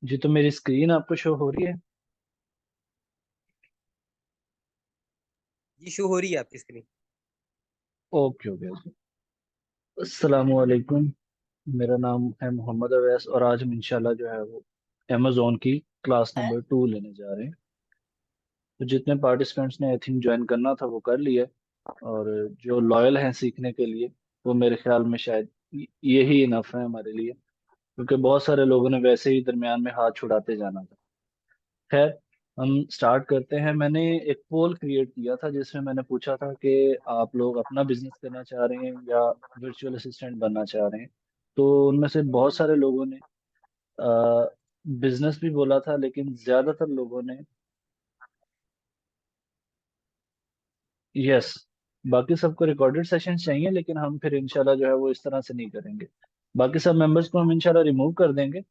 जी, तो मेरी स्क्रीन आपको शो हो रही है? जी शो हो रही है आपकी स्क्रीन। Okay okay okay. अस्सलाम वालेकुम। मेरा नाम है मोहम्मद अवैस और आज हम इंशाल्लाह जो है वो अमेजोन की क्लास नंबर 2 लेने जा रहे हैं। तो जितने पार्टिसिपेंट्स ने आई थिंक ज्वाइन करना था वो कर लिया। और जो लॉयल हैं सीखने के लिए, वो मेरे ख्याल में शायद यही इनफ है हमारे लिए, क्योंकि बहुत सारे लोगों ने वैसे ही दरमियान में हाथ छुड़ाते जाना था। खैर, हम स्टार्ट करते हैं। मैंने एक पोल क्रिएट किया था जिसमें मैंने पूछा था कि आप लोग अपना बिजनेस करना चाह रहे हैं या वर्चुअल असिस्टेंट बनना चाह रहे हैं। तो उनमें से बहुत सारे लोगों ने बिजनेस भी बोला था, लेकिन ज्यादातर लोगों ने यस। बाकी सबको रिकॉर्डेड सेशन चाहिए, लेकिन हम फिर इंशाल्लाह जो है वो इस तरह से नहीं करेंगे। बाकी सब मेंबर्स को हम इंशाल्लाह रिमूव कर देंगे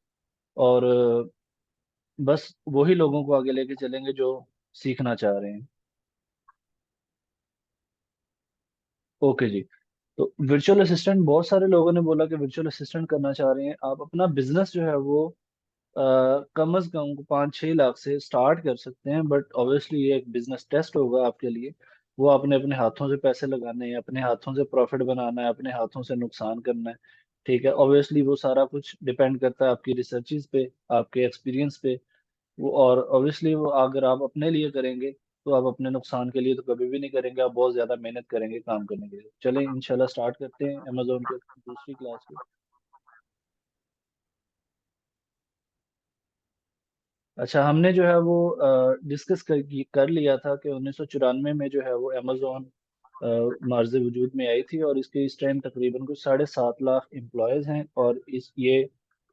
और बस वही लोगों को आगे लेके चलेंगे जो सीखना चाह रहे हैं। ओके जी। तो वर्चुअल असिस्टेंट, बहुत सारे लोगों ने बोला कि वर्चुअल असिस्टेंट करना चाह रहे हैं। आप अपना बिजनेस जो है वो कम अज कम 5-6 लाख से स्टार्ट कर सकते हैं, बट ऑब्वियसली ये एक बिजनेस टेस्ट होगा आपके लिए। वो आपने अपने हाथों से पैसे लगाने हैं, अपने हाथों से प्रॉफिट बनाना है, अपने हाथों से नुकसान करना है। ठीक है, ऑब्वियसली वो सारा कुछ डिपेंड करता है आपकी रिसर्चेज पे, आपके एक्सपीरियंस पे। वो और ऑब्वियसली वो अगर आप अपने लिए करेंगे तो आप अपने नुकसान के लिए तो कभी भी नहीं करेंगे, आप बहुत ज्यादा मेहनत करेंगे काम करने के लिए। चलें इंशाल्लाह स्टार्ट करते हैं अमेजोन के दूसरी क्लास को। अच्छा, हमने जो है वो डिस्कस कर लिया था कि 1994 में जो है वो अमेजोन मार्ज वजूद में आई थी, और इसके इस टाइम तकरीबन कुछ 7.5 लाख एम्प्लॉयज हैं। और इस ये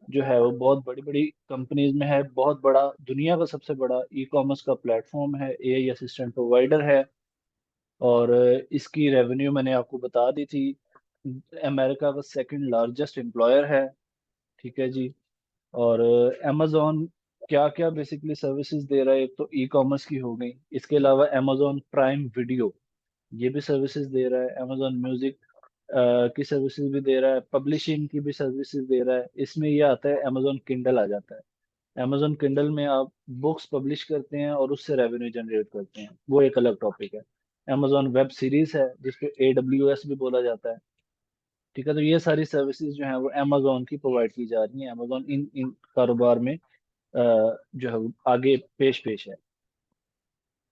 जो है वो बहुत बड़ी बड़ी कंपनीज में है, बहुत बड़ा, दुनिया का सबसे बड़ा ई कॉमर्स का प्लेटफॉर्म है, एआई असिस्टेंट प्रोवाइडर है। और इसकी रेवेन्यू मैंने आपको बता दी थी। अमेरिका का सेकंड लार्जेस्ट एम्प्लॉयर है। ठीक है जी। और अमेजोन क्या क्या बेसिकली सर्विसेज दे रहा है, एक तो ई कॉमर्स की हो गई, इसके अलावा अमेजोन प्राइम वीडियो ये भी सर्विसेज दे रहा है। अमेजोन म्यूजिक की सर्विसेज भी दे रहा है, पब्लिशिंग की भी सर्विसेज दे रहा है। इसमें ये आता है अमेजोन किंडल आ जाता है। अमेजोन किंडल में आप बुक्स पब्लिश करते हैं और उससे रेवेन्यू जनरेट करते हैं, वो एक अलग टॉपिक है। अमेजोन वेब सीरीज है जिसको AWS भी बोला जाता है। ठीक है, तो ये सारी सर्विसेज जो है वो अमेजोन की प्रोवाइड की जा रही हैं। अमेजोन इन इन कारोबार में जो है वो आगे पेश पेश है।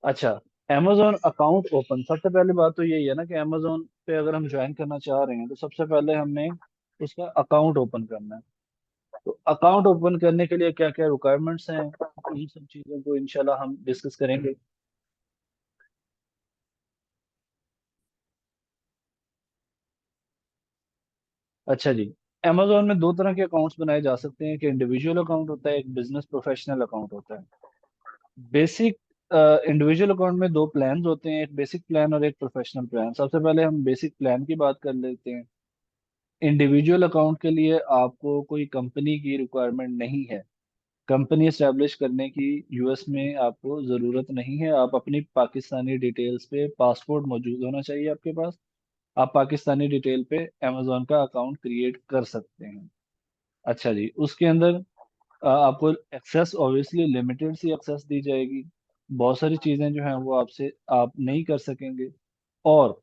अच्छा, अमेजोन अकाउंट ओपन, सबसे पहले बात तो यही है ना कि अमेजोन पे अगर हम ज्वाइन करना चाह रहे हैं तो सबसे पहले हमने उसका अकाउंट ओपन करना है। तो अकाउंट ओपन करने के लिए क्या क्या रिक्वायरमेंट्स हैं, इन सब चीज़ों को इंशाल्लाह हम डिस्कस करेंगे। अच्छा जी। अमेजोन में दो तरह के अकाउंट्स बनाए जा सकते हैं, एक इंडिविजुअल अकाउंट होता है, एक बिजनेस प्रोफेशनल अकाउंट होता है। बेसिक इंडिविजुअल अकाउंट में दो प्लान्स होते हैं, एक बेसिक प्लान और एक प्रोफेशनल प्लान। सबसे पहले हम बेसिक प्लान की बात कर लेते हैं। इंडिविजुअल अकाउंट के लिए आपको कोई कंपनी की रिक्वायरमेंट नहीं है, कंपनी एस्टेब्लिश करने की यूएस में आपको ज़रूरत नहीं है। आप अपनी पाकिस्तानी डिटेल्स पे, पासपोर्ट मौजूद होना चाहिए आपके पास, आप पाकिस्तानी डिटेल पे अमेजोन का अकाउंट क्रिएट कर सकते हैं। अच्छा जी, उसके अंदर आपको एक्सेस ऑब्वियसली लिमिटेड सी एक्सेस दी जाएगी। बहुत सारी चीज़ें जो हैं वो आपसे आप नहीं कर सकेंगे। और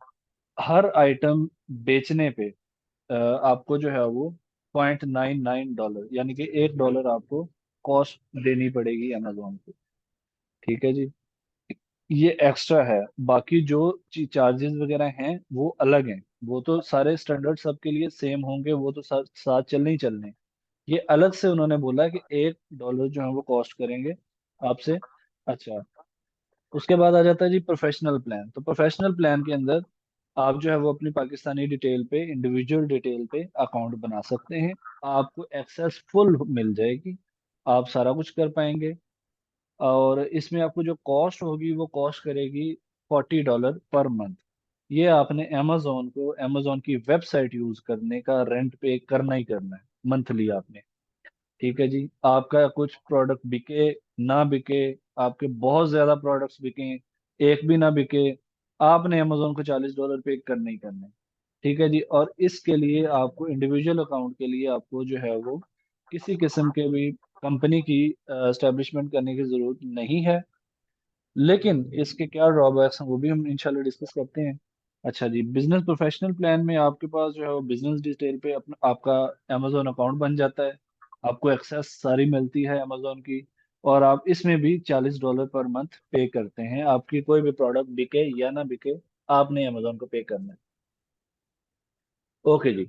हर आइटम बेचने पे आपको जो है वो $0.99 यानी कि $1 आपको कॉस्ट देनी पड़ेगी अमेजोन को। ठीक है जी। ये एक्स्ट्रा है। बाकी जो चार्जेस वगैरह हैं वो अलग हैं। वो तो सारे स्टैंडर्ड सबके लिए सेम होंगे, वो तो साथ साथ चलने ही चलने हैं। ये अलग से उन्होंने बोला कि $1 जो है वो कॉस्ट करेंगे आपसे। अच्छा, उसके बाद आ जाता है जी प्रोफेशनल प्लान। तो प्रोफेशनल प्लान के अंदर आप जो है वो अपनी पाकिस्तानी डिटेल पे, इंडिविजुअल डिटेल पे अकाउंट बना सकते हैं। आपको एक्सेस फुल मिल जाएगी, आप सारा कुछ कर पाएंगे। और इसमें आपको जो कॉस्ट होगी वो कॉस्ट करेगी $40 पर मंथ। ये आपने अमेजोन को, अमेजोन की वेबसाइट यूज करने का रेंट पे करना ही करना है मंथली आपने। ठीक है जी। आपका कुछ प्रोडक्ट बिके ना बिके, आपके बहुत ज्यादा प्रोडक्ट्स बिके, एक भी ना बिके, आपने अमेजोन को $40 पे करने ही करने। ठीक है जी। और इसके लिए आपको इंडिविजुअल अकाउंट के लिए आपको जो है वो किसी किस्म के भी कंपनी की एस्टेब्लिशमेंट करने की जरूरत नहीं है। लेकिन इसके क्या ड्रॉबैक्स हैं वो भी हम इंशाल्लाह डिस्कस करते हैं। अच्छा जी, बिजनेस प्रोफेशनल प्लान में आपके पास जो है वो बिजनेस डिटेल पे अपना आपका अमेजोन अकाउंट बन जाता है। आपको एक्सेस सारी मिलती है अमेजोन की। और आप इसमें भी $40 पर मंथ पे करते हैं, आपकी कोई भी प्रोडक्ट बिके या ना बिके, आपने अमेजोन को पे करना है। ओके जी।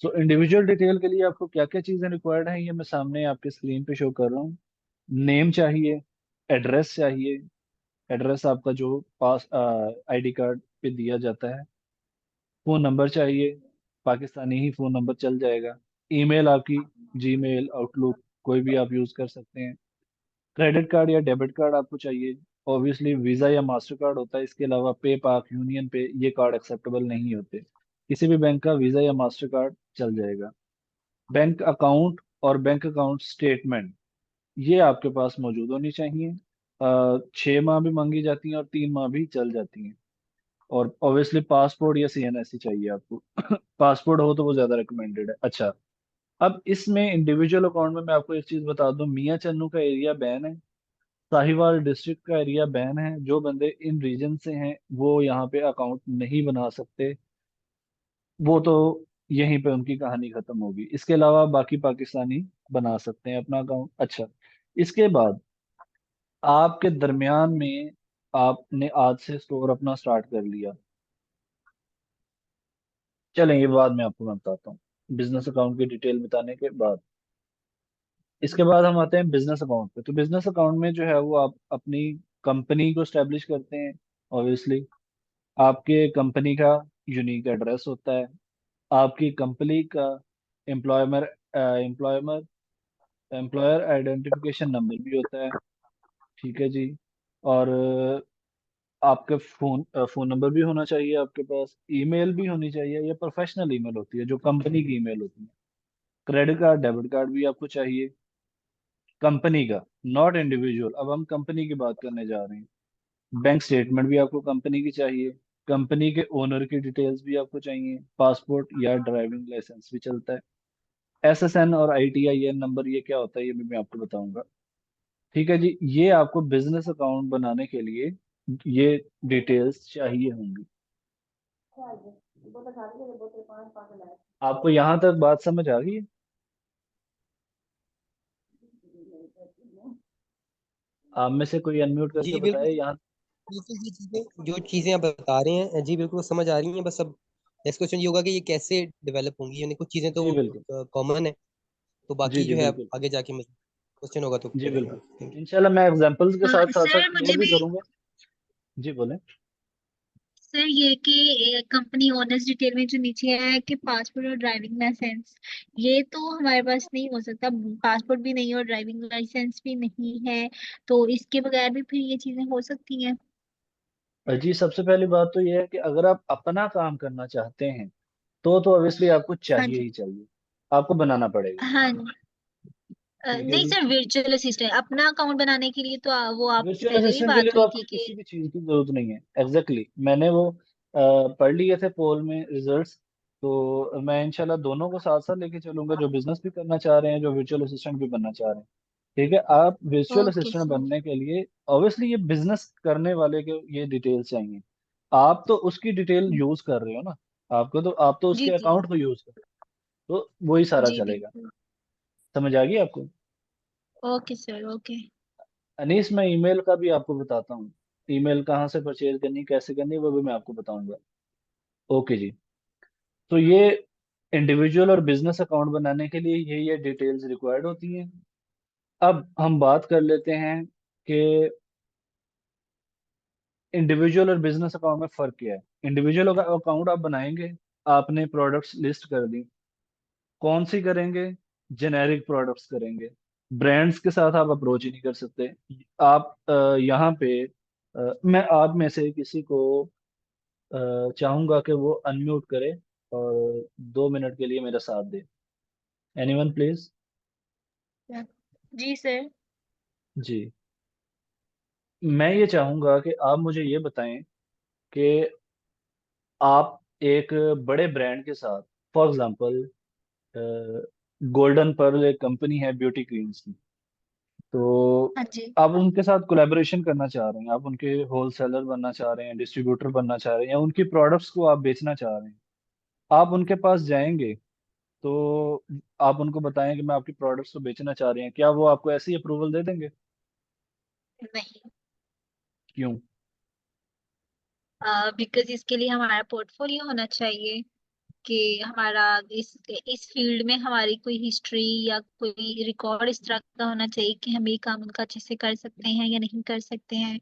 सो इंडिविजुअल डिटेल के लिए आपको क्या क्या चीज़ें रिक्वायर्ड हैं ये मैं सामने आपके स्क्रीन पे शो कर रहा हूँ। नेम चाहिए, एड्रेस चाहिए, एड्रेस आपका जो पास आईडी कार्ड पे दिया जाता है। फोन नंबर चाहिए, पाकिस्तानी ही फोन नंबर चल जाएगा। ईमेल आपकी जीमेल, आउटलुक, कोई भी आप यूज कर सकते हैं। क्रेडिट कार्ड या डेबिट कार्ड आपको चाहिए। ऑब्वियसली वीजा या मास्टर कार्ड होता है, इसके अलावा पे पाक, यूनियन पे, ये कार्ड एक्सेप्टेबल नहीं होते। किसी भी बैंक का वीजा या मास्टर कार्ड चल जाएगा। बैंक अकाउंट और बैंक अकाउंट स्टेटमेंट ये आपके पास मौजूद होनी चाहिए। 6 माह भी मांगी जाती हैं और 3 माह भी चल जाती हैं। और ऑब्वियसली पासपोर्ट या सीएनएससी चाहिए आपको। पासपोर्ट हो तो वो ज्यादा रिकमेंडेड है। अच्छा, अब इसमें इंडिविजुअल अकाउंट में मैं आपको एक चीज बता दूं, मियां चन्नू का एरिया बैन है, साहिवाल डिस्ट्रिक्ट का एरिया बैन है। जो बंदे इन रीजन से हैं वो यहाँ पे अकाउंट नहीं बना सकते। वो तो यहीं पे उनकी कहानी खत्म होगी। इसके अलावा बाकी पाकिस्तानी बना सकते हैं अपना अकाउंट। अच्छा, इसके बाद आपके दरमियान में आपने आज से स्टोर अपना स्टार्ट कर लिया। चलें ये बाद में आपको मैं बताता हूँ, बिजनेस अकाउंट की डिटेल बताने के बाद। इसके बाद हम आते हैं बिजनेस अकाउंट पे। तो बिजनेस अकाउंट में जो है वो आप अपनी कंपनी को स्टैब्लिश करते हैं। ऑब्वियसली आपके कंपनी का यूनिक एड्रेस होता है, आपकी कंपनी का एम्प्लॉयमर एम्प्लॉयमर एम्प्लॉयर आइडेंटिफिकेशन नंबर भी होता है। ठीक है जी। और आपके फोन नंबर भी होना चाहिए आपके पास। ईमेल भी होनी चाहिए, ये प्रोफेशनल ईमेल होती है जो कंपनी की ईमेल होती है। क्रेडिट कार्ड डेबिट कार्ड भी आपको चाहिए कंपनी का, नॉट इंडिविजुअल। अब हम कंपनी की बात करने जा रहे हैं। बैंक स्टेटमेंट भी आपको कंपनी की चाहिए। कंपनी के ओनर की डिटेल्स भी आपको चाहिए। पासपोर्ट या ड्राइविंग लाइसेंस भी चलता है। एसएसएन और आईटीआईएन नंबर ये क्या होता है ये भी मैं आपको बताऊंगा। ठीक है जी, ये आपको बिजनेस अकाउंट बनाने के लिए ये डिटेल्स चाहिए होंगी। आपको यहाँ तक बात समझ आ गई है? आप में से कोई अनम्यूट करके जी बिल्कुल। बताए यहाँ। बिल्कुल, ये चीजें जो चीजें आप बता रहे हैं जी बिल्कुल समझ आ रही हैं। बस अब नेक्स्ट क्वेश्चन ये होगा कि ये कैसे डेवलप होंगी, यानी कुछ चीजें जी तो बिल्कुल। कॉमन है, तो जी बाकी जी जो है बिल्कुल। आगे जाके क्वेश्चन होगा तो जी करेंगे। बिल्कुल। Thank you. इंशाल्लाह मैं एग्जांपल्स के साथ साथ साथ सर मुझे क्लियर भी भी करूंगा। जी बोले। सर ये कि कंपनी ओनर्स डिटेल में जो नीचे है कि पासपोर्ट और ड्राइविंग लाइसेंस, ये तो हमारे पास नहीं हो सकता। पासपोर्ट भी नहीं और ड्राइविंग लाइसेंस भी नहीं है, तो इसके बगैर भी फिर ये चीजें हो सकती हैं? जी सबसे पहली बात तो ये है कि अगर आप अपना काम करना चाहते हैं तो ऑब्वियसली आपको हाँ चाहिए जी। ही चाहिए, आपको बनाना पड़ेगा। हाँ ठीक है नहीं जी। सर, वर्चुअल असिस्टेंट अपना अकाउंट बनाने के लिए तो वो आप वर्चुअल पहले भी असिस्टेंट के लिए बात तो हुई आपको थी कि किसी भी चीज़ की जरूरत नहीं है। एग्जैक्टली मैंने वो पढ़ लिए थे पोल में रिजल्ट्स। तो मैं इंशाल्लाह दोनों को साथ साथ लेके चलूंगा, जो बिजनेस भी करना चाह रहे हैं, जो वर्चुअल असिस्टेंट भी बनना चाह रहे हैं। ठीक है, आप वर्चुअल ओके असिस्टेंट सर। बनने के लिए ऑब्वियसली ये बिजनेस करने वाले के ये डिटेल्स चाहिए। आप तो उसकी डिटेल यूज कर रहे हो ना, आपको तो आप तो जी उसके जी। अकाउंट को यूज कर रहे हो, तो वही सारा जी चलेगा। बिल्कुल। समझ आ गई आपको? Okay sir okay. अनीस, मैं ईमेल का भी आपको बताता हूँ। ईमेल कहाँ से परचेज करनी, कैसे करनी, वो भी मैं आपको बताऊंगा। ओके जी। तो ये इंडिविजुअल और बिजनेस अकाउंट बनाने के लिए ये डिटेल्स रिक्वायर्ड होती हैं। अब हम बात कर लेते हैं कि इंडिविजुअल और बिजनेस अकाउंट में फ़र्क क्या है। इंडिविजुअल अकाउंट आप बनाएंगे, आपने प्रोडक्ट्स लिस्ट कर दी। कौन सी करेंगे? जेनेरिक प्रोडक्ट्स करेंगे। ब्रांड्स के साथ आप अप्रोच ही नहीं कर सकते। आप यहाँ पे मैं आप में से किसी को चाहूंगा कि वो अनम्यूट करे और 2 मिनट के लिए मेरा साथ दे। Anyone please. जी सर। जी, मैं ये चाहूंगा कि आप मुझे ये बताएं कि आप एक बड़े ब्रांड के साथ, फॉर एग्जांपल गोल्डन पर्ल एक कंपनी है ब्यूटी क्रीम्स की। तो हाँ जी। आप उनके साथ कोलैबोरेशन करना चाह रहे हैं, आप उनके होलसेलर बनना चाह रहे हैं, डिस्ट्रीब्यूटर बनना चाह रहे हैं, या उनकी प्रोडक्ट्स को आप बेचना चाह रहे हैं। आप उनके पास जाएंगे तो आप उनको बताएं कि मैं आपकी प्रोडक्ट्स को बेचना चाह रही हैं, क्या वो आपको ऐसी अप्रूवल दे देंगे? नहीं, क्यों? बिकॉज इसके लिए हमारा पोर्टफोलियो होना चाहिए कि हमारा इस फील्ड में हमारी कोई हिस्ट्री या कोई रिकॉर्ड इस तरह का होना चाहिए कि हम ये काम उनका अच्छे से कर सकते हैं या नहीं कर सकते हैं।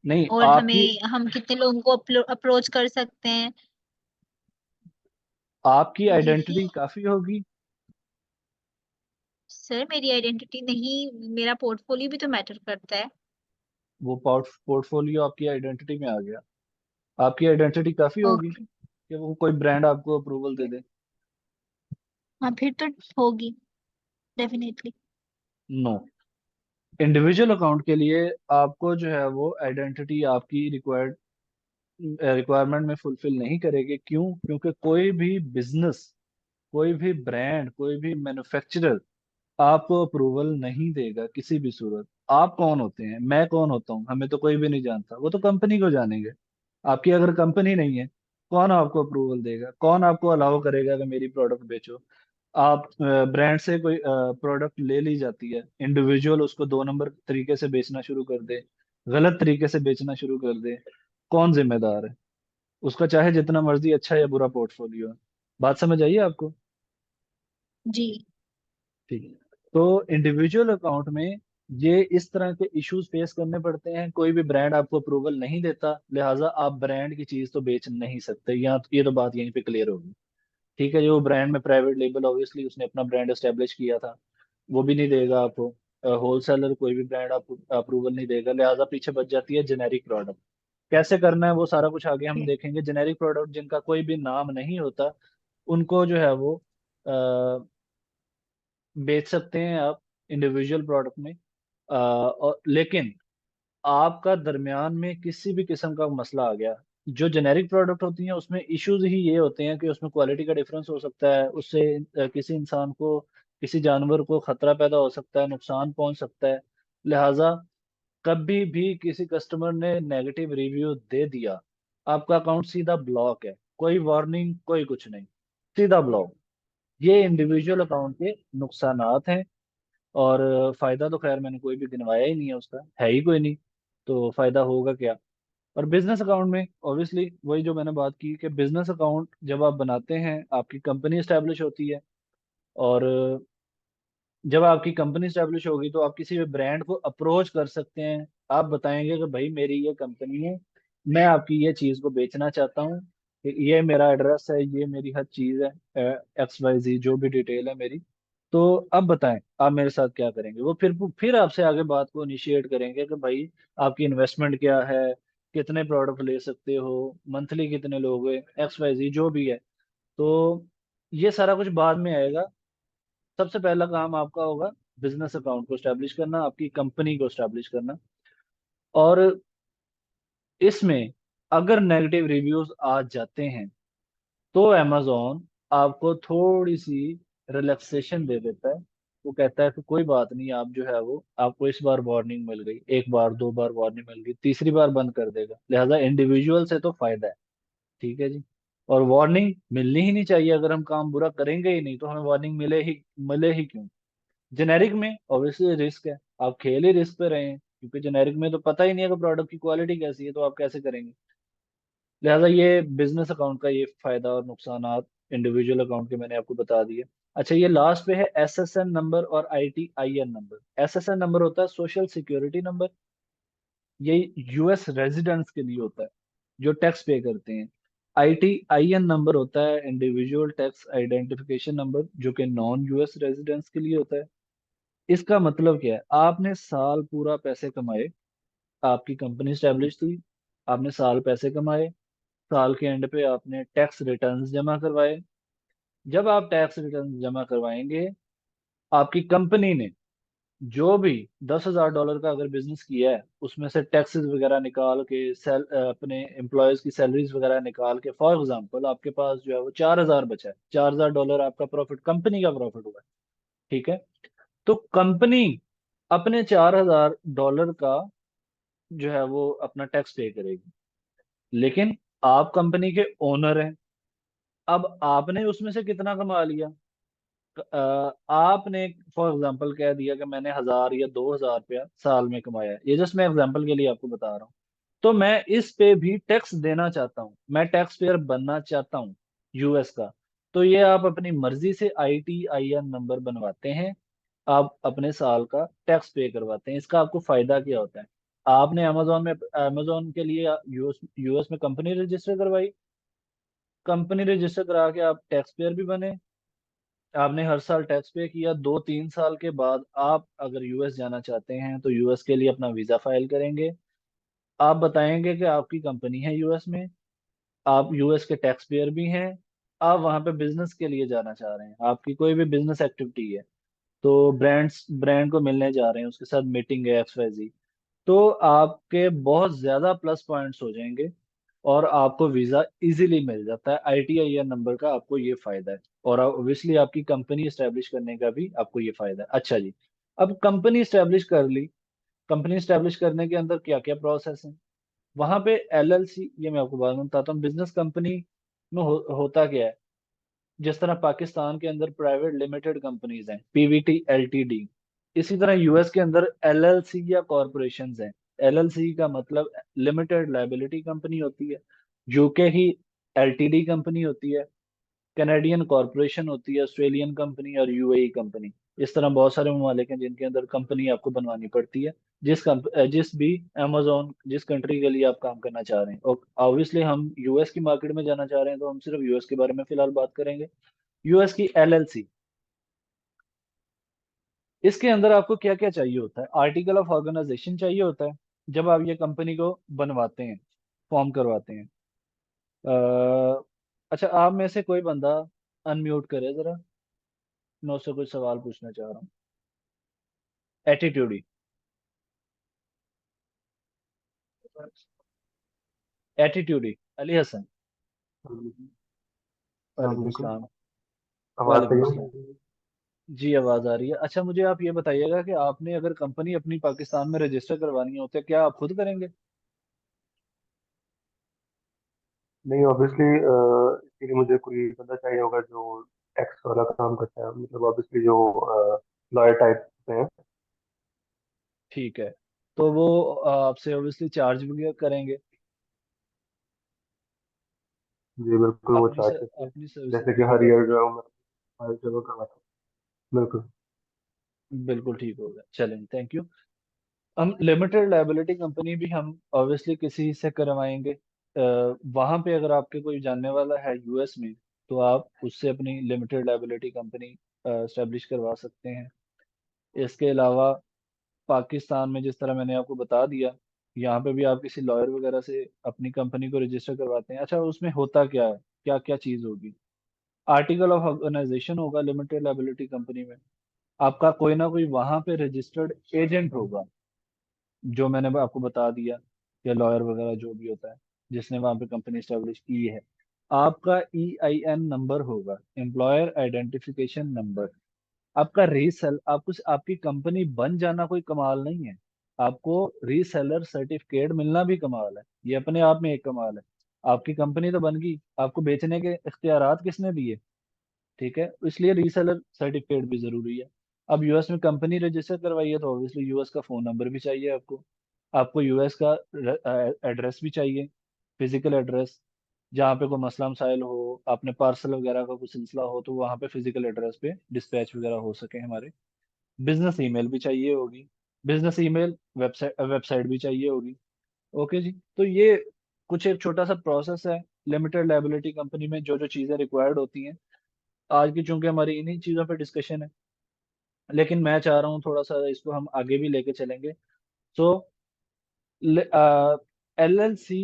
नहीं, और आपकी हमें हम कितने लोगों को अप्रोच कर सकते हैं। आपकी यही। आइडेंटिटी काफी होगी। सर मेरी आइडेंटिटी नहीं, मेरा पोर्टफोलियो भी तो मैटर करता है। वो पोर्टफोलियो आपकी आइडेंटिटी में आ गया। आपकी आइडेंटिटी काफी होगी ओके। कि वो कोई ब्रांड आपको अप्रूवल दे दे? हाँ फिर तो होगी, डेफिनेटली। नो। इंडिविजुअल अकाउंट के लिए आपको जो है वो आइडेंटिटी आपकी रिक्वायरमेंट में फुलफिल नहीं करेगी। क्यों? क्योंकि कोई भी बिजनेस, कोई भी ब्रांड, कोई भी मैन्युफैक्चरर आपको अप्रूवल नहीं देगा किसी भी सूरत। आप कौन होते हैं, मैं कौन होता हूँ, हमें तो कोई भी नहीं जानता, वो तो कंपनी को जानेंगे। आपकी अगर कंपनी नहीं है, कौन आपको अप्रूवल देगा, कौन आपको अलाउ करेगा कि मेरी प्रोडक्ट बेचो? आप ब्रांड से कोई प्रोडक्ट ले ली जाती है, इंडिविजुअल उसको दो नंबर तरीके से बेचना शुरू कर दे, गलत तरीके से बेचना शुरू कर दे, कौन जिम्मेदार है? उसका चाहे जितना मर्जी अच्छा या बुरा पोर्टफोलियो है। बात समझ आइए आपको? जी। ठीक है। तो इंडिविजुअल अकाउंट में ये इस तरह के इश्यूज फेस करने पड़ते हैं। कोई भी ब्रांड आपको अप्रूवल नहीं देता, लिहाजा आप ब्रांड की चीज तो बेच नहीं सकते। यहाँ ये तो बात यहीं पे क्लियर होगी। ठीक है, जो ब्रांड में प्राइवेट लेबल, ऑब्वियसली उसने अपना ब्रांड एस्टेब्लिश किया था, वो भी नहीं देगा आपको। होलसेलर कोई भी ब्रांड आपको अप्रूवल नहीं देगा, लिहाजा पीछे बच जाती है जेनेरिक प्रोडक्ट। कैसे करना है वो सारा कुछ आगे हम देखेंगे। जेनेरिक प्रोडक्ट जिनका कोई भी नाम नहीं होता, उनको जो है वो बेच सकते हैं आप इंडिविजुअल प्रोडक्ट में। और लेकिन आपका दरमियान में किसी भी किस्म का मसला आ गया, जो जेनेरिक प्रोडक्ट होती हैं उसमें इश्यूज ही ये होते हैं कि उसमें क्वालिटी का डिफरेंस हो सकता है, उससे किसी इंसान को, किसी जानवर को खतरा पैदा हो सकता है, नुकसान पहुंच सकता है। लिहाजा कभी भी किसी कस्टमर ने नेगेटिव रिव्यू दे दिया, आपका अकाउंट सीधा ब्लॉक है। कोई वार्निंग, कोई कुछ नहीं, सीधा ब्लॉक। ये इंडिविजुअल अकाउंट के नुकसानात हैं। और फायदा तो खैर मैंने कोई भी गिनवाया ही नहीं है, उसका है ही कोई नहीं, तो फायदा होगा क्या? और बिजनेस अकाउंट में ऑब्वियसली वही जो मैंने बात की कि बिजनेस अकाउंट जब आप बनाते हैं, आपकी कंपनी स्टैब्लिश होती है। और जब आपकी कंपनी स्टैब्लिश होगी तो आप किसी भी ब्रांड को अप्रोच कर सकते हैं। आप बताएंगे कि भाई मेरी ये कंपनी है, मैं आपकी ये चीज़ को बेचना चाहता हूँ, कि ये मेरा एड्रेस है, ये मेरी हर चीज़ है, XYZ जो भी डिटेल है मेरी। तो अब बताएं आप मेरे साथ क्या करेंगे? वो फिर आपसे आगे बात को इनिशिएट करेंगे कि भाई आपकी इन्वेस्टमेंट क्या है, कितने प्रोडक्ट ले सकते हो, मंथली कितने लोगे, XYZ जो भी है। तो ये सारा कुछ बाद में आएगा। सबसे पहला काम आपका होगा बिजनेस अकाउंट को स्टैब्लिश करना, आपकी कंपनी को स्टैब्लिश करना। और इसमें अगर नेगेटिव रिव्यूज आ जाते हैं तो amazon आपको थोड़ी सी रिलैक्सेशन दे देता है। वो कहता है कि कोई बात नहीं, आप जो है वो, आपको इस बार वार्निंग मिल गई, एक बार दो बार वार्निंग मिल गई, तीसरी बार बंद कर देगा। लिहाजा इंडिविजुअल से तो फायदा है। ठीक है जी। और वार्निंग मिलनी ही नहीं चाहिए। अगर हम काम बुरा करेंगे ही नहीं तो हमें वार्निंग मिले ही क्यों? जेनेरिक में ऑब्वियसली रिस्क है, आप खेल ही रिस्क पे रहे हैं, क्योंकि जेनेरिक में तो पता ही नहीं है कि प्रोडक्ट की क्वालिटी कैसी है, तो आप कैसे करेंगे? लिहाजा ये बिजनेस अकाउंट का ये फायदा और नुकसानात इंडिविजुअल अकाउंट के मैंने आपको बता दिए। अच्छा, ये लास्ट पे है SSN नंबर और ITIN नंबर। SSN नंबर होता है सोशल सिक्योरिटी नंबर, ये US रेजिडेंट्स के लिए होता है जो टैक्स पे करते हैं। ITIN नंबर होता है इंडिविजुअल टैक्स आइडेंटिफिकेशन नंबर, जो कि नॉन US रेजिडेंट्स के लिए होता है। इसका मतलब क्या है? आपने साल पूरा पैसे कमाए, आपकी कंपनी स्टैब्लिश थी, आपने साल पैसे कमाए, साल के एंड पे आपने टैक्स रिटर्न्स जमा करवाए। जब आप टैक्स रिटर्न्स जमा करवाएंगे, आपकी कंपनी ने जो भी $10,000 का अगर बिजनेस किया है, उसमें से टैक्सेस वगैरह निकाल के, अपने एम्प्लॉयज की सैलरीज वगैरह निकाल के, फॉर एग्जांपल आपके पास जो है वो 4,000 बचा है, $4,000 आपका प्रॉफिट, कंपनी का प्रॉफिट हुआ है। ठीक है। तो कंपनी अपने $4,000 का जो है वो अपना टैक्स पे करेगी। लेकिन आप कंपनी के ओनर हैं। अब आपने उसमें से कितना कमा लिया? आपने फॉर एग्जांपल कह दिया कि मैंने 1,000 या 2,000 रुपया साल में कमाया है, ये जस्ट मैं एग्जांपल के लिए आपको बता रहा हूँ। तो मैं इस पे भी टैक्स देना चाहता हूँ, मैं टैक्स पेयर बनना चाहता हूँ यूएस का। तो ये आप अपनी मर्जी से ITIN नंबर बनवाते हैं, आप अपने साल का टैक्स पे करवाते हैं। इसका आपको फायदा क्या होता है? आपने अमेजोन के लिए यूएस यूएस में कंपनी रजिस्टर करवाई, कंपनी रजिस्टर करा के आप टैक्स पेयर भी बने, आपने हर साल टैक्स पे किया। 2-3 साल के बाद आप अगर यूएस जाना चाहते हैं तो यूएस के लिए अपना वीजा फाइल करेंगे। आप बताएंगे कि आपकी कंपनी है यूएस में, आप यूएस के टैक्स पेयर भी हैं, आप वहां पे बिजनेस के लिए जाना चाह रहे हैं, आपकी कोई भी बिजनेस एक्टिविटी है, तो ब्रांड को मिलने जा रहे हैं, उसके साथ मीटिंग है XYZ, तो आपके बहुत ज्यादा प्लस पॉइंट्स हो जाएंगे और आपको वीजा इजीली मिल जाता है। ITIN नंबर का आपको ये फायदा है, और ऑब्वियसली आपकी कंपनी एस्टेब्लिश करने का भी आपको ये फायदा है। अच्छा जी, अब कंपनी एस्टेब्लिश कर ली, कंपनी एस्टेब्लिश करने के अंदर क्या क्या प्रोसेस है वहां पे? LLC, ये मैं आपको बाद में बताता हूँ। बिजनेस कंपनी में होता क्या है? जिस तरह पाकिस्तान के अंदर प्राइवेट लिमिटेड कंपनीज हैं, PVT LTD, इसी तरह यूएस के अंदर LLC या कॉरपोरेशंस हैं। LLC का मतलब लिमिटेड लाइबिलिटी कंपनी होती है, यूके ही LTD कंपनी होती है, कनेडियन कॉरपोरेशन होती है, ऑस्ट्रेलियन कंपनी और UAE कंपनी। इस तरह बहुत सारे ममालिक हैं जिनके अंदर कंपनी आपको बनवानी पड़ती है। जिस भी अमेजोन जिस कंट्री के लिए आप काम करना चाह रहे हैं, और ऑब्वियसली हम यूएस की मार्केट में जाना चाह रहे हैं तो हम सिर्फ यूएस के बारे में फिलहाल बात करेंगे। यूएस की LLC, इसके अंदर आपको क्या क्या चाहिए होता है? आर्टिकल ऑफ ऑर्गेनाइजेशन चाहिए होता है जब आप ये कंपनी को बनवाते हैं, फॉर्म करवाते हैं। अच्छा, आप में से कोई बंदा अनम्यूट करे जरा, मैं उससे कुछ सवाल पूछना चाह रहा हूँ। Attitude, attitude, Ali Hasan. अस्सलाम वालेकुम वालेकुम। सलाम। आवाज वालेकुम सही सलाम। है? जी, आवाज आ रही है। अच्छा, मुझे आप ये बताइएगा कि आपने अगर कंपनी अपनी पाकिस्तान में रजिस्टर करवानी हो तो क्या आप खुद करेंगे? नहीं, ऑब्वियसली इसके लिए मुझे कोई बंदा चाहिए होगा जो टैक्स वाला काम करता है, मतलब ऑब्वियसली जो लॉयर टाइप हैं। ठीक है, तो वो आपसे ऑब्वियसली चार्ज भी करेंगे जी बिल्कुल, वो अपनी चार्ज करते हैं। अपनी सर्विस। जैसे कि हर ईयर जो है मैं हर जगह करवाता हूँ। बिल्कुल। बिल्कुल ठीक होगा, चलें, थैंक यू। हम लिमिटेड लाइबिलिटी कंपनी भी हम ऑब्वियसली किसी से करवाएंगे। वहां पे अगर आपके कोई जानने वाला है यूएस में तो आप उससे अपनी लिमिटेड लाइबिलिटी कंपनी स्टेब्लिश करवा सकते हैं। इसके अलावा पाकिस्तान में जिस तरह मैंने आपको बता दिया, यहाँ पे भी आप किसी लॉयर वगैरह से अपनी कंपनी को रजिस्टर करवाते हैं। अच्छा, उसमें होता क्या है, क्या क्या चीज़ होगी? आर्टिकल ऑफ ऑर्गेनाइजेशन होगा लिमिटेड लाइबिलिटी कंपनी में, आपका कोई ना कोई वहां पे रजिस्टर्ड एजेंट होगा, जो मैंने आपको बता दिया, या लॉयर वगैरह जो भी होता है जिसने वहां पे कंपनी स्टेब्लिश की है। आपका EIN नंबर होगा, एम्प्लॉयर आइडेंटिफिकेशन नंबर। आपका रीसेल, आपको आपकी कंपनी बन जाना कोई कमाल नहीं है, आपको रीसेलर सर्टिफिकेट मिलना भी कमाल है, ये अपने आप में एक कमाल है। आपकी कंपनी तो बन गई, आपको बेचने के इख्तियारात किसने दिए? ठीक है, इसलिए रीसेलर सर्टिफिकेट भी जरूरी है। अब यूएस में कंपनी रजिस्टर करवाई है तो ऑब्वियसली यूएस का फोन नंबर भी चाहिए आपको, आपको यूएस का एड्रेस भी चाहिए, फिजिकल एड्रेस। जहाँ पे कोई मसला मसाइल हो, आपने पार्सल वगैरह का कुछ सिलसिला हो तो वहाँ पे फिजिकल एड्रेस पे डिस्पैच वगैरह हो सके हमारे। बिजनेस ईमेल भी चाहिए होगी, बिजनेस ईमेल, वेबसाइट वेबसाइट भी चाहिए होगी। ओके जी, तो ये कुछ एक छोटा सा प्रोसेस है लिमिटेड लाइबिलिटी कंपनी में, जो जो चीज़ें रिक्वायर्ड होती हैं। आज की चूंकि हमारी इन्हीं चीज़ों पे डिस्कशन है, लेकिन मैं चाह रहा हूँ थोड़ा सा इसको हम आगे भी लेके चलेंगे। सो LLC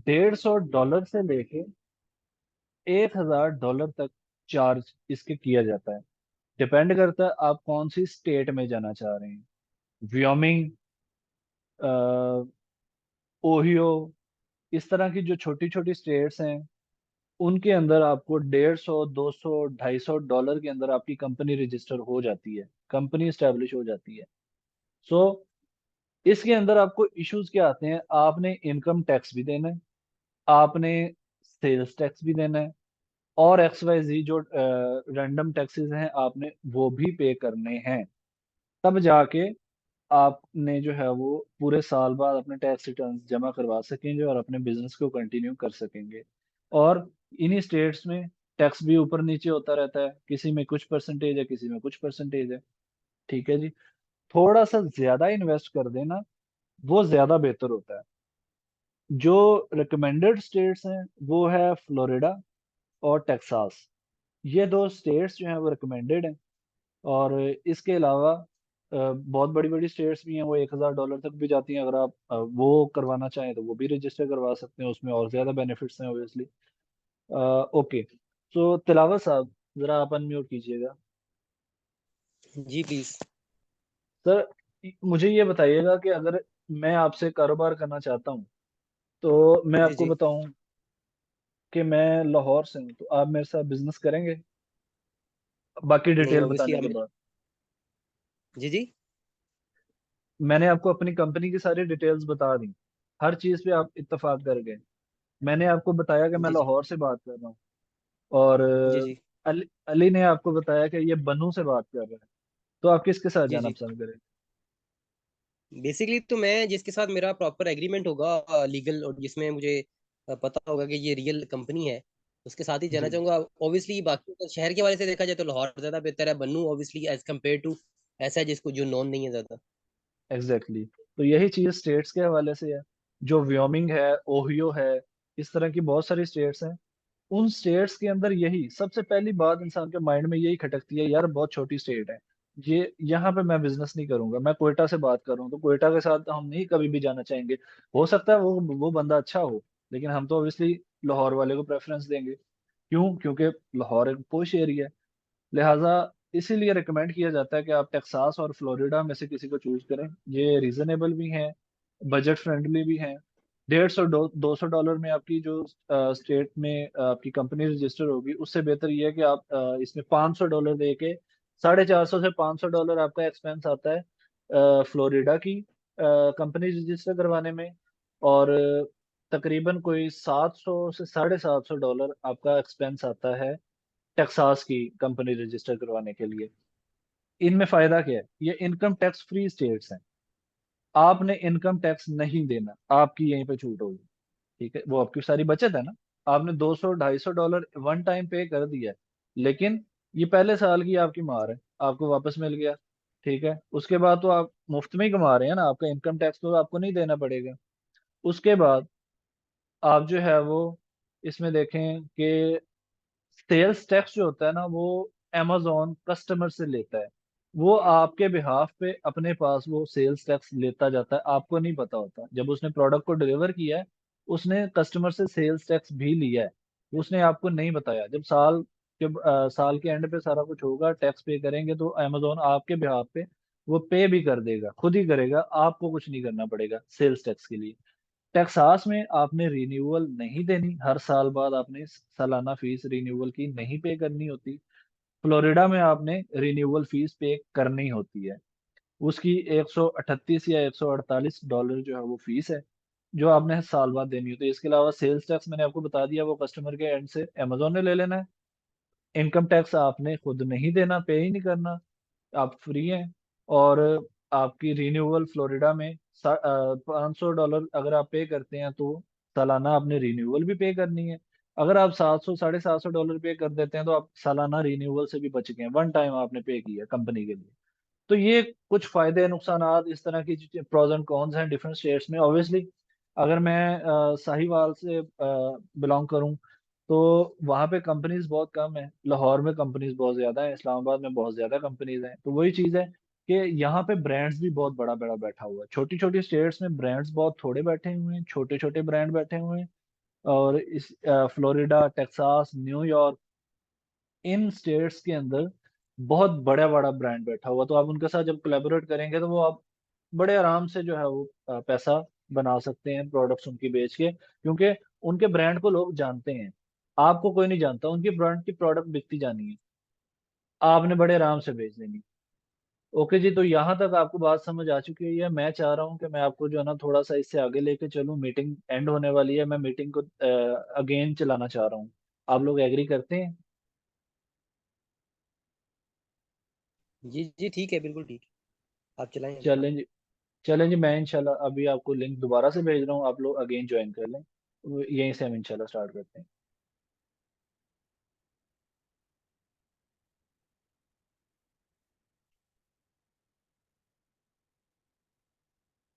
$150 से लेके $1,000 तक चार्ज इसके किया जाता है। डिपेंड करता है आप कौन सी स्टेट में जाना चाह रहे हैं। व्योमिंग, ओहियो, इस तरह की जो छोटी छोटी स्टेट्स हैं, उनके अंदर आपको 150, 200, $250 के अंदर आपकी कंपनी रजिस्टर हो जाती है, कंपनी स्टैब्लिश हो जाती है। सो इसके अंदर आपको इश्यूज क्या आते हैं, आपने इनकम टैक्स भी देना है, आपने सेल्स टैक्स भी देना है, और XYZ जो रैंडम टैक्सेस हैं आपने वो भी पे करने हैं। तब जाके आपने जो है वो पूरे साल बाद अपने टैक्स रिटर्न जमा करवा सकेंगे और अपने बिजनेस को कंटिन्यू कर सकेंगे। और इन्हीं स्टेट्स में टैक्स भी ऊपर नीचे होता रहता है, किसी में कुछ परसेंटेज है, किसी में कुछ परसेंटेज है। ठीक है जी। थोड़ा सा ज्यादा इन्वेस्ट कर देना वो ज्यादा बेहतर होता है। जो रिकमेंडेड स्टेट्स हैं वो है फ्लोरिडा और टेक्सास। ये दो स्टेट्स जो हैं वो रिकमेंडेड हैं। और इसके अलावा बहुत बड़ी बड़ी स्टेट्स भी हैं, वो $1,000 तक भी जाती हैं। अगर आप वो करवाना चाहें तो वो भी रजिस्टर करवा सकते हैं, उसमें और ज्यादा बेनिफिट्स हैं ओबियसली। ओके, तो तिलावत साहब जरा आप अनम्यूट कीजिएगा। जी प्लीज। सर मुझे ये बताइएगा कि अगर मैं आपसे कारोबार करना चाहता हूँ तो मैं जी आपको जी। बताऊं कि मैं लाहौर से हूँ, तो आप मेरे साथ बिजनेस करेंगे बाकी नहीं डिटेल ऑब्वियसली बताने आप। के बाद? जी जी। मैंने आपको अपनी कंपनी की सारी डिटेल्स बता दी, हर चीज पे आप इत्तेफाक कर गए। मैंने आपको बताया कि मैं जी जी। लाहौर से बात कर रहा हूँ, और जी जी। अली ने आपको बताया कि ये बनू से बात कर रहा है। तो आप किसके साथ जी जाना जी। पसंद करें? बेसिकली तो मैं जिसके साथ मेरा प्रॉपर एग्रीमेंट होगा लीगल, और जिसमें मुझे पता होगा कि ये रियल कंपनी है, उसके साथ ही जाना जी, चाहूंगा। ऑब्वियसली बाकी तो शहर के वाले से देखा जाए तो लाहौर ज्यादा बेहतर है, बन्नू ऑब्वियसली एज कम्पेयर टू ऐसा है जिसको जो नॉन नहीं है ज्यादा। एग्जैक्टली तो यही चीज स्टेट्स के हवाले से है। जो व्योमिंग है, ओहियो है, इस तरह की बहुत सारी स्टेट्स हैं। उन स्टेट्स के अंदर यही सबसे पहली बात इंसान के माइंड में यही खटकती है, यार बहुत छोटी स्टेट है ये, यहाँ पे मैं बिजनेस नहीं करूंगा। मैं कोयटा से बात करूँ तो कोयटा के साथ हम नहीं कभी भी जाना चाहेंगे। हो सकता है वो बंदा अच्छा हो, लेकिन हम तो ऑब्वियसली लाहौर वाले को प्रेफरेंस देंगे। क्यों? क्योंकि लाहौर एक पोश एरिया है। लिहाजा इसीलिए रिकमेंड किया जाता है कि आप टेक्सास और फ्लोरिडा में से किसी को चूज करें। ये रीजनेबल भी हैं, बजट फ्रेंडली भी हैं। 150, $200 में आपकी जो स्टेट में आपकी कंपनी रजिस्टर होगी, उससे बेहतर ये है कि आप इसमें $500 दे के, 450 से $500 आपका एक्सपेंस आता है फ्लोरिडा की कंपनी रजिस्टर करवाने में। और तकरीबन कोई 700 से $750 आपका एक्सपेंस आता है टेक्सास की कंपनी रजिस्टर करवाने के लिए। इनमें फायदा क्या है, ये इनकम टैक्स फ्री स्टेट्स हैं। आपने इनकम टैक्स नहीं देना, आपकी यहीं पे छूट होगी। ठीक है, वो आपकी सारी बचत है ना। आपने 200, $250 वन टाइम पे कर दिया है, लेकिन ये पहले साल की आपकी मार है, आपको वापस मिल गया। ठीक है, उसके बाद तो आप मुफ्त में ही कमा रहे हैं ना, आपका इनकम टैक्स तो आपको नहीं देना पड़ेगा। उसके बाद आप जो है वो इसमें देखें कि सेल्स टैक्स जो होता है ना, वो amazon कस्टमर से लेता है। वो आपके बिहाफ पे अपने पास वो सेल्स टैक्स लेता जाता है, आपको नहीं पता होता। जब उसने प्रोडक्ट को डिलीवर किया है, उसने कस्टमर से सेल्स टैक्स भी लिया है, उसने आपको नहीं बताया। जब साल के एंड पे सारा कुछ होगा, टैक्स पे करेंगे, तो amazon आपके बिहाफ पे वो पे भी कर देगा, खुद ही करेगा, आपको कुछ नहीं करना पड़ेगा सेल्स टैक्स के लिए। टेक्सास में आपने रिन्यूअल नहीं देनी, हर साल बाद आपने सालाना फीस रिन्यूअल की नहीं पे करनी होती। फ्लोरिडा में आपने रिन्यूअल फीस पे करनी होती है, उसकी 138 या $148 जो है वो फीस है, जो आपने साल बाद देनी होती है। इसके अलावा सेल्स टैक्स मैंने आपको बता दिया, वो कस्टमर के एंड से अमेजोन ने ले लेना है। इनकम टैक्स आपने खुद नहीं देना, पे ही नहीं करना, आप फ्री हैं। और आपकी रिन्यूअल फ्लोरिडा में $500 अगर आप पे करते हैं तो सालाना आपने रिन्यूअल भी पे करनी है। अगर आप 700, $750 पे कर देते हैं तो आप सालाना रिन्यूअल से भी बच गए, वन टाइम आपने पे किया कंपनी के लिए। तो ये कुछ फायदे नुकसान इस तरह की प्रोज एंड कॉन्स हैं डिफरेंट स्टेट्स में ऑब्वियसली। अगर मैं साहिवाल से बिलोंग करूं तो वहाँ पे कंपनीज बहुत कम है, लाहौर में कंपनीज बहुत ज्यादा है, इस्लामाबाद में बहुत ज्यादा कंपनीज हैं। तो वही चीज है कि यहाँ पे ब्रांड्स भी बहुत बड़ा बड़ा बैठा हुआ है, छोटी छोटी स्टेट्स में ब्रांड्स बहुत थोड़े बैठे हुए हैं, छोटे छोटे ब्रांड बैठे हुए हैं। और इस फ्लोरिडा, टेक्सास, न्यूयॉर्क, इन स्टेट्स के अंदर बहुत बड़ा बड़ा ब्रांड बैठा हुआ। तो आप उनके साथ जब कोलैबोरेट करेंगे तो वो आप बड़े आराम से जो है वो पैसा बना सकते हैं प्रोडक्ट्स उनकी बेच के, क्योंकि उनके ब्रांड को लोग जानते हैं। आपको कोई नहीं जानता, उनकी ब्रांड की प्रोडक्ट बिकती जानी है, आपने बड़े आराम से बेच देनी। ओके जी, तो यहाँ तक आपको बात समझ आ चुकी है। ये मैं चाह रहा हूँ कि मैं आपको जो है ना थोड़ा सा इससे आगे लेके चलूँ, मीटिंग एंड होने वाली है, मैं मीटिंग को अगेन चलाना चाह रहा हूँ। आप लोग एग्री करते हैं? जी जी ठीक है, बिल्कुल ठीक है, आप चलाएं अभी। चलें जी। चलें जी, मैं इंशाल्लाह अभी आपको लिंक दोबारा से भेज रहा हूँ, आप लोग अगेन ज्वाइन कर लें, यहीं से हम इंशाल्लाह स्टार्ट करते हैं।